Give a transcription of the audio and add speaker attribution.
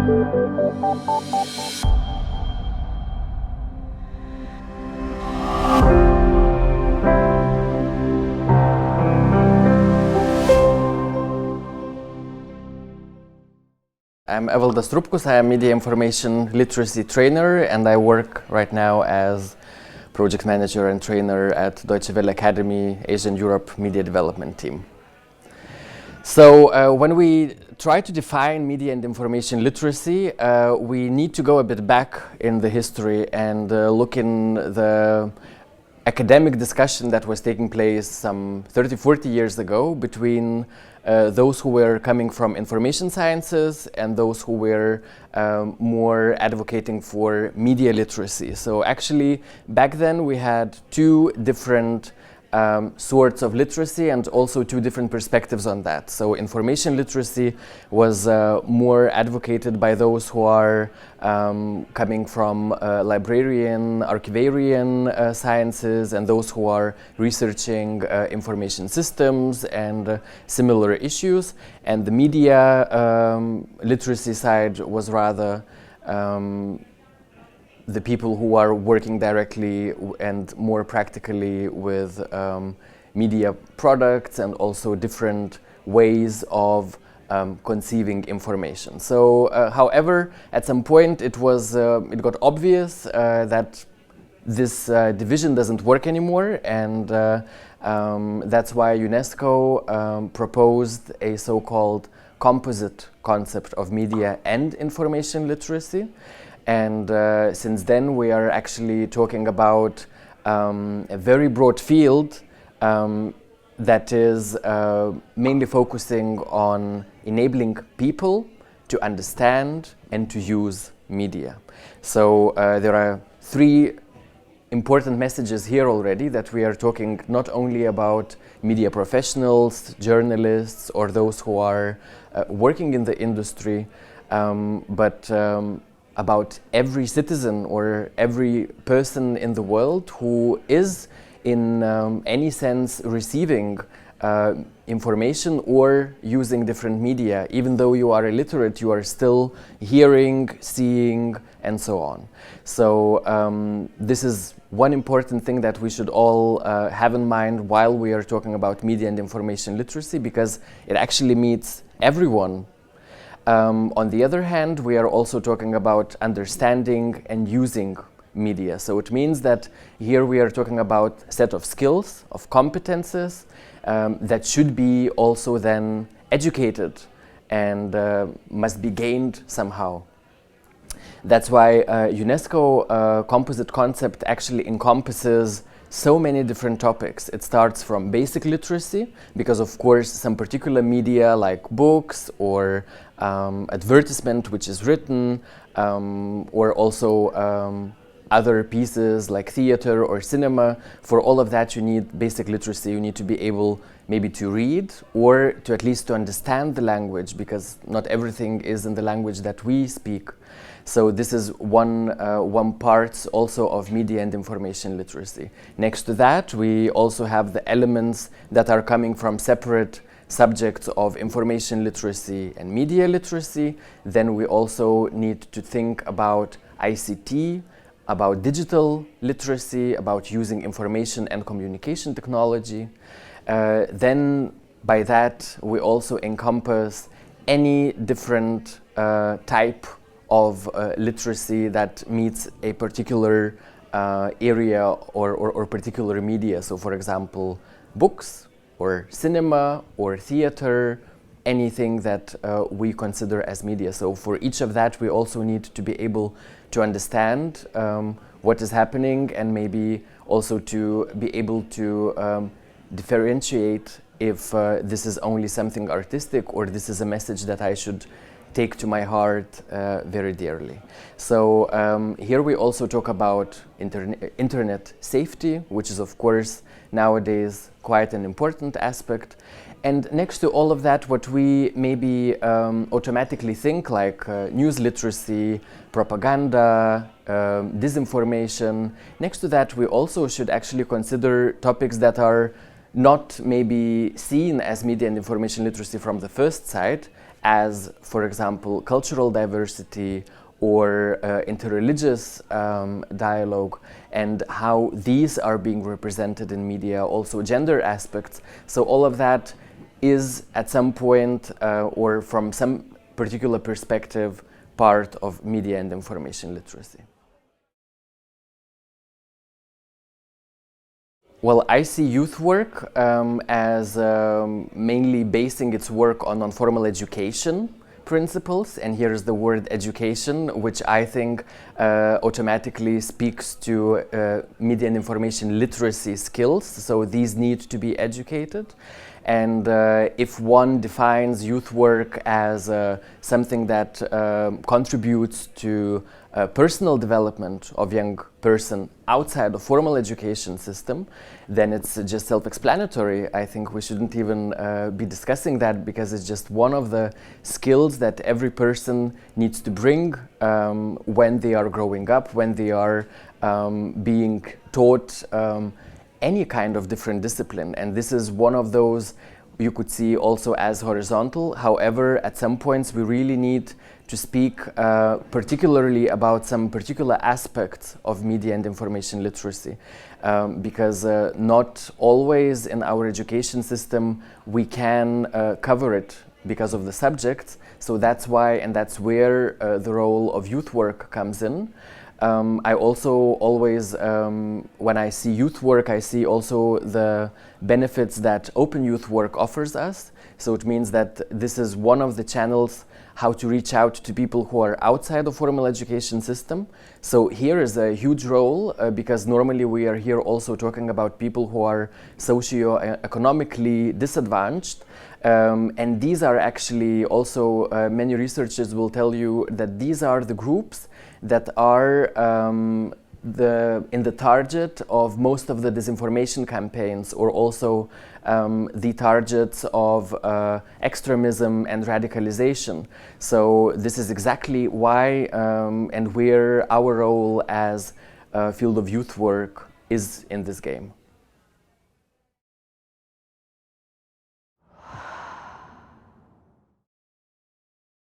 Speaker 1: I'm Evaldas Rupkus. I am Media Information Literacy Trainer, and I work right now as Project Manager and Trainer at Deutsche Welle Akademie Asian Europe Media Development Team. So when we try to define media and information literacy, we need to go a bit back in the history and look in the academic discussion that was taking place some 30-40 years ago between those who were coming from information sciences and those who were more advocating for media literacy. So actually, back then we had two different sorts of literacy and also two different perspectives on that. So information literacy was more advocated by those who are coming from librarian, archivarian sciences, and those who are researching information systems and similar issues. And the media literacy side was rather the people who are working directly and more practically with media products and also different ways of conceiving information. So, however, at some point it got obvious that this division doesn't work anymore, and that's why UNESCO proposed a so-called composite concept of media and information literacy. And since then we are actually talking about a very broad field that is mainly focusing on enabling people to understand and to use media. So there are three important messages here already, that we are talking not only about media professionals, journalists, or those who are working in the industry, but about every citizen or every person in the world who is in any sense receiving information or using different media. Even though you are illiterate, you are still hearing, seeing, and so on. So this is one important thing that we should all have in mind while we are talking about media and information literacy, because it actually meets everyone. On the other hand, we are also talking about understanding and using media. So it means that here we are talking about a set of skills, of competences that should be also then educated and must be gained somehow. That's why UNESCO composite concept actually encompasses so many different topics. It starts from basic literacy, because of course some particular media like books or advertisement which is written, or also other pieces like theater or cinema. For all of that you need basic literacy. You need to be able maybe to read or to at least to understand the language, because not everything is in the language that we speak. So this is one part also of media and information literacy. Next to that, we also have the elements that are coming from separate subjects of information literacy and media literacy. Then we also need to think about ICT, about digital literacy, about using information and communication technology. Then by that, we also encompass any different type of literacy that meets a particular area or particular media. So for example, books or cinema or theater, anything that we consider as media. So for each of that, we also need to be able to understand what is happening, and maybe also to be able to differentiate if this is only something artistic or this is a message that I should take to my heart very dearly. So here we also talk about internet safety, which is of course nowadays quite an important aspect. And next to all of that, what we maybe automatically think like news literacy, propaganda, disinformation, next to that we also should actually consider topics that are not maybe seen as media and information literacy from the first sight, as, for example, cultural diversity or interreligious dialogue, and how these are being represented in media, also gender aspects. So all of that is at some point or from some particular perspective part of media and information literacy. Well, I see youth work as mainly basing its work on non-formal education principles, and here is the word education, which I think automatically speaks to media and information literacy skills, so these need to be educated. And if one defines youth work as something that contributes to personal development of young person outside the formal education system, then it's just self-explanatory. I think we shouldn't even be discussing that, because it's just one of the skills that every person needs to bring when they are growing up, when they are being taught any kind of different discipline. And this is one of those you could see also as horizontal. However, at some points we really need to speak particularly about some particular aspects of media and information literacy, because not always in our education system we can cover it because of the subjects. So that's why, and that's where the role of youth work comes in. I also always, when I see youth work, I see also the benefits that open youth work offers us. So it means that this is one of the channels how to reach out to people who are outside the formal education system. So here is a huge role because normally we are here also talking about people who are socio-economically disadvantaged. And these are actually also, many researchers will tell you that these are the groups that are in the target of most of the disinformation campaigns, or also the targets of extremism and radicalization. So this is exactly why and where our role as a field of youth work is in this game.